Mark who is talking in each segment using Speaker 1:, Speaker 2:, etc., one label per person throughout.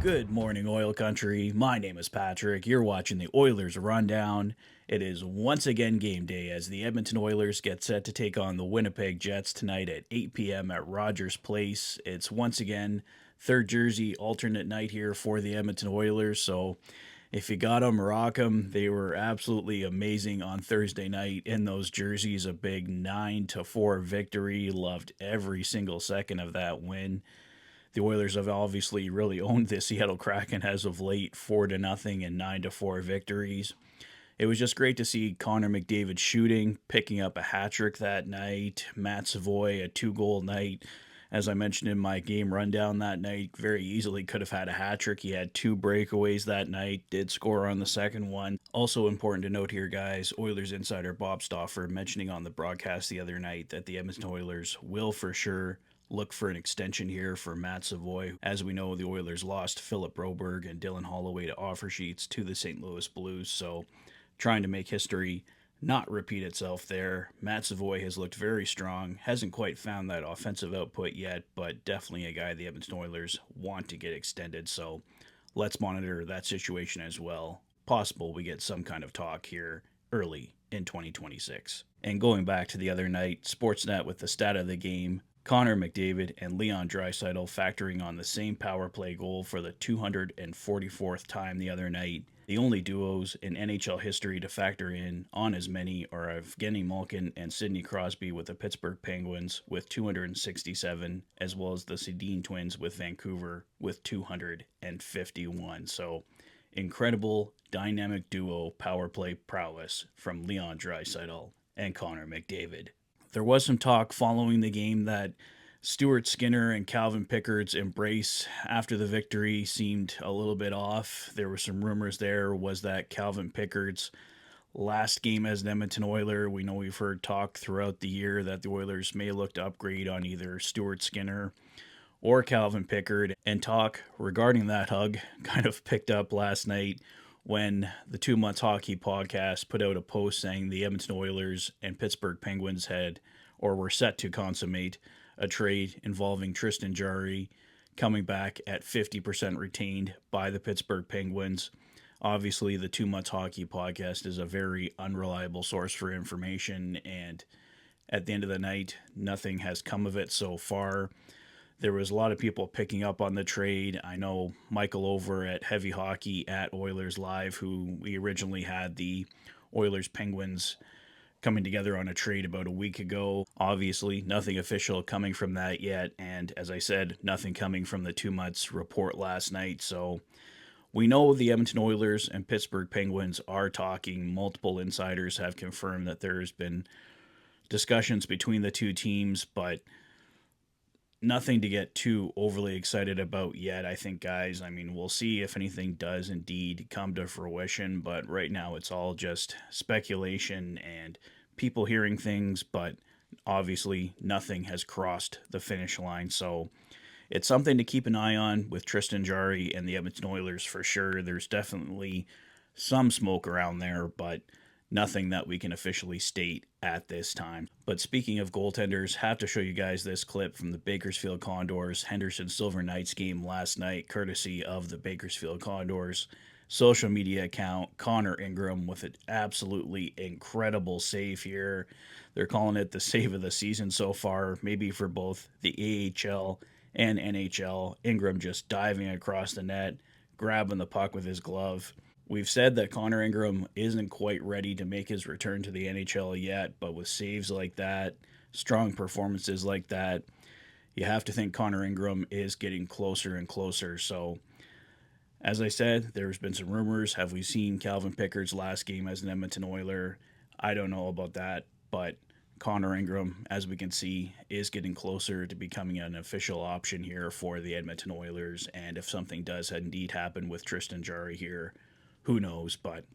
Speaker 1: Good morning, Oil Country. My name is Patrick. You're watching the Oilers Rundown. It is once again game day as the Edmonton Oilers get set to take on the Winnipeg Jets tonight at 8 p.m. at Rogers Place. It's once again third jersey alternate night here for the Edmonton Oilers, so if you got them, rock them. They were absolutely amazing on Thursday night in those jerseys. A big 9-4 victory. Loved every single second of that win. The Oilers have obviously really owned the Seattle Kraken as of late, 4-0 and 9-4 victories. It was just great to see Connor McDavid shooting, picking up a hat trick that night. Matt Savoie, a 2-goal night. As I mentioned in my game rundown that night, very easily could have had a hat trick. He had 2 breakaways that night, did score on the second one. Also important to note here, guys, Oilers insider Bob Stauffer mentioning on the broadcast the other night that the Edmonton Oilers will for sure look for an extension here for Matt Savoie. As we know, the Oilers lost Philip Broberg and Dylan Holloway to offer sheets to the St. Louis Blues, so trying to make history not repeat itself there. Matt Savoie has looked very strong, hasn't quite found that offensive output yet, but definitely a guy the Edmonton Oilers want to get extended, so let's monitor that situation as well. Possible we get some kind of talk here early in 2026. And going back to the other night, Sportsnet with the stat of the game, Connor McDavid and Leon Draisaitl factoring on the same power play goal for the 244th time the other night. The only duos in NHL history to factor in on as many are Evgeny Malkin and Sidney Crosby with the Pittsburgh Penguins with 267, as well as the Sedin twins with Vancouver with 251. So incredible dynamic duo power play prowess from Leon Draisaitl and Connor McDavid. There was some talk following the game that Stuart Skinner and Calvin Pickard's embrace after the victory seemed a little bit off. There were some rumors there. Was that Calvin Pickard's last game as an Edmonton Oiler? We know we've heard talk throughout the year that the Oilers may look to upgrade on either Stuart Skinner or Calvin Pickard, and talk regarding that hug kind of picked up last night when the 2 Months Hockey podcast put out a post saying the Edmonton Oilers and Pittsburgh Penguins had or were set to consummate a trade involving Tristan Jarry coming back at 50% retained by the Pittsburgh Penguins. Obviously, the 2 Months Hockey podcast is a very unreliable source for information, and at the end of the night, nothing has come of it so far. There was a lot of people picking up on the trade. I know Michael over at Heavy Hockey at Oilers Live, who we originally had the Oilers Penguins coming together on a trade about a week ago. Obviously, nothing official coming from that yet. And as I said, nothing coming from the 2 Months report last night. So we know the Edmonton Oilers and Pittsburgh Penguins are talking. Multiple insiders have confirmed that there's been discussions between the two teams, but nothing to get too overly excited about yet, I think, guys. I mean, we'll see if anything does indeed come to fruition, but right now it's all just speculation and people hearing things, but obviously nothing has crossed the finish line. So it's something to keep an eye on with Tristan Jarry and the Edmonton Oilers for sure. There's definitely some smoke around there, but nothing that we can officially state at this time. But speaking of goaltenders, have to show you guys this clip from the Bakersfield Condors Henderson Silver Knights game last night, courtesy of the Bakersfield Condors social media account. Connor Ingram with an absolutely incredible save here. They're calling it the save of the season so far, maybe for both the AHL and NHL. Ingram just diving across the net, grabbing the puck with his glove. We've said that Connor Ingram isn't quite ready to make his return to the NHL yet, but with saves like that, strong performances like that, you have to think Connor Ingram is getting closer and closer. So, as I said, there's been some rumors. Have we seen Calvin Pickard's last game as an Edmonton Oiler? I don't know about that, but Connor Ingram, as we can see, is getting closer to becoming an official option here for the Edmonton Oilers. And if something does indeed happen with Tristan Jarry here, who knows, but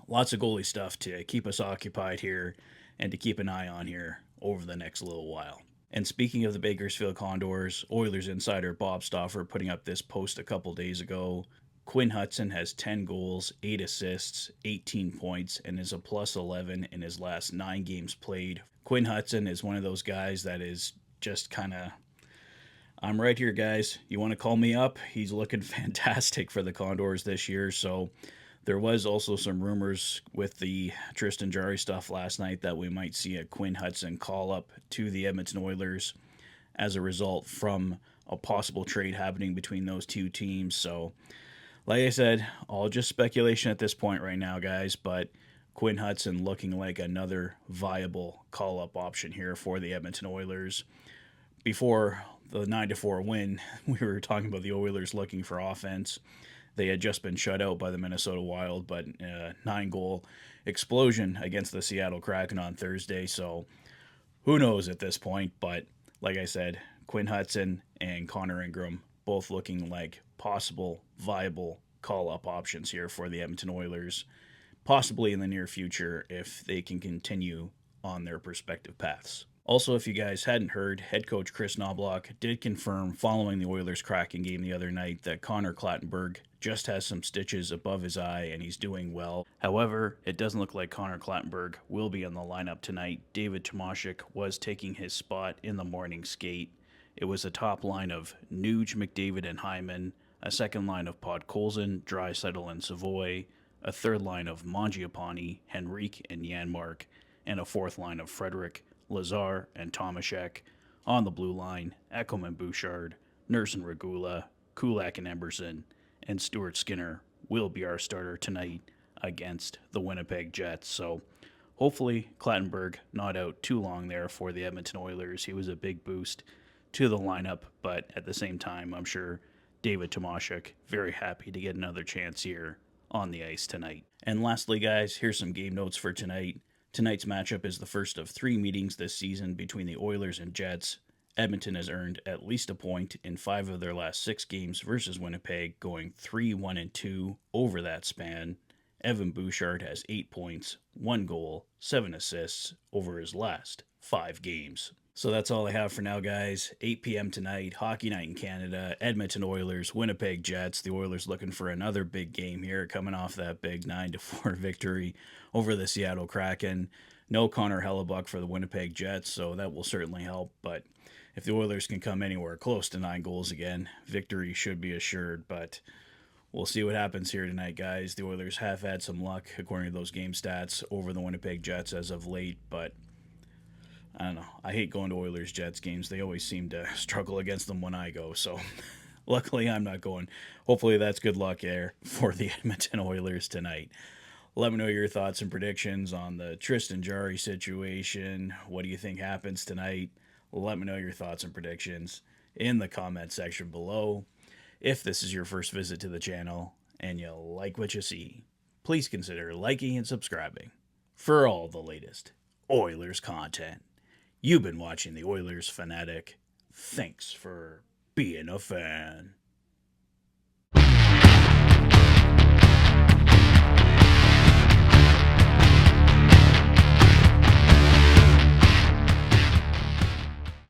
Speaker 1: lots of goalie stuff to keep us occupied here and to keep an eye on here over the next little while. And speaking of the Bakersfield Condors, Oilers insider Bob Stauffer putting up this post a couple days ago. Quinn Hutson has 10 goals, 8 assists, 18 points, and is a plus 11 in his last 9 games played. Quinn Hutson is one of those guys that is just kind of I'm right here, guys. You want to call me up? He's looking fantastic for the Condors this year. So there was also some rumors with the Tristan Jarry stuff last night that we might see a Quinn Hutson call up to the Edmonton Oilers as a result from a possible trade happening between those two teams. So, like I said, all just speculation at this point right now, guys. But Quinn Hutson looking like another viable call up option here for the Edmonton Oilers. Before the 9-4 win, we were talking about the Oilers looking for offense. They had just been shut out by the Minnesota Wild, but 9-goal explosion against the Seattle Kraken on Thursday. So who knows at this point? But like I said, Quinn Hutson and Connor Ingram both looking like possible, viable call up options here for the Edmonton Oilers, possibly in the near future if they can continue on their respective paths. Also, if you guys hadn't heard, head coach Chris Knobloch did confirm following the Oilers Kraken game the other night that Connor Clattenburg just has some stitches above his eye and he's doing well. However, it doesn't look like Connor Clattenburg will be in the lineup tonight. David Tomashik was taking his spot in the morning skate. It was a top line of Nuge, McDavid, and Hyman, a second line of Podkolzin, Draisaitl, and Savoie, a third line of Mangiapane, Henrique, and Janmark, and a fourth line of Frederick, Lazar, and Tomashek. On the blue line, Ekholm and Bouchard, Nurse and Regula, Kulak and Emberson, and Stuart Skinner will be our starter tonight against the Winnipeg Jets. So hopefully Clattenburg not out too long there for the Edmonton Oilers. He was a big boost to the lineup, but at the same time, I'm sure David Tomashek very happy to get another chance here on the ice tonight. And lastly, guys, here's some game notes for tonight. Tonight's matchup is the first of 3 meetings this season between the Oilers and Jets. Edmonton has earned at least a point in 5 of their last 6 games versus Winnipeg, going 3-1-2 over that span. Evan Bouchard has 8 points, 1 goal, 7 assists over his last 5 games. So that's all I have for now, guys. 8 p.m. tonight, Hockey Night in Canada, Edmonton Oilers, Winnipeg Jets. The Oilers looking for another big game here, coming off that big 9-4 victory over the Seattle Kraken. No Connor Hellebuck for the Winnipeg Jets, so that will certainly help. But if the Oilers can come anywhere close to 9 goals again, victory should be assured. But we'll see what happens here tonight, guys. The Oilers have had some luck, according to those game stats, over the Winnipeg Jets as of late, but I don't know. I hate going to Oilers Jets games. They always seem to struggle against them when I go. So luckily I'm not going. Hopefully that's good luck there for the Edmonton Oilers tonight. Let me know your thoughts and predictions on the Tristan Jarry situation. What do you think happens tonight? Let me know your thoughts and predictions in the comment section below. If this is your first visit to the channel and you like what you see, please consider liking and subscribing for all the latest Oilers content. You've been watching the Oilers Fanatic. Thanks for being a fan.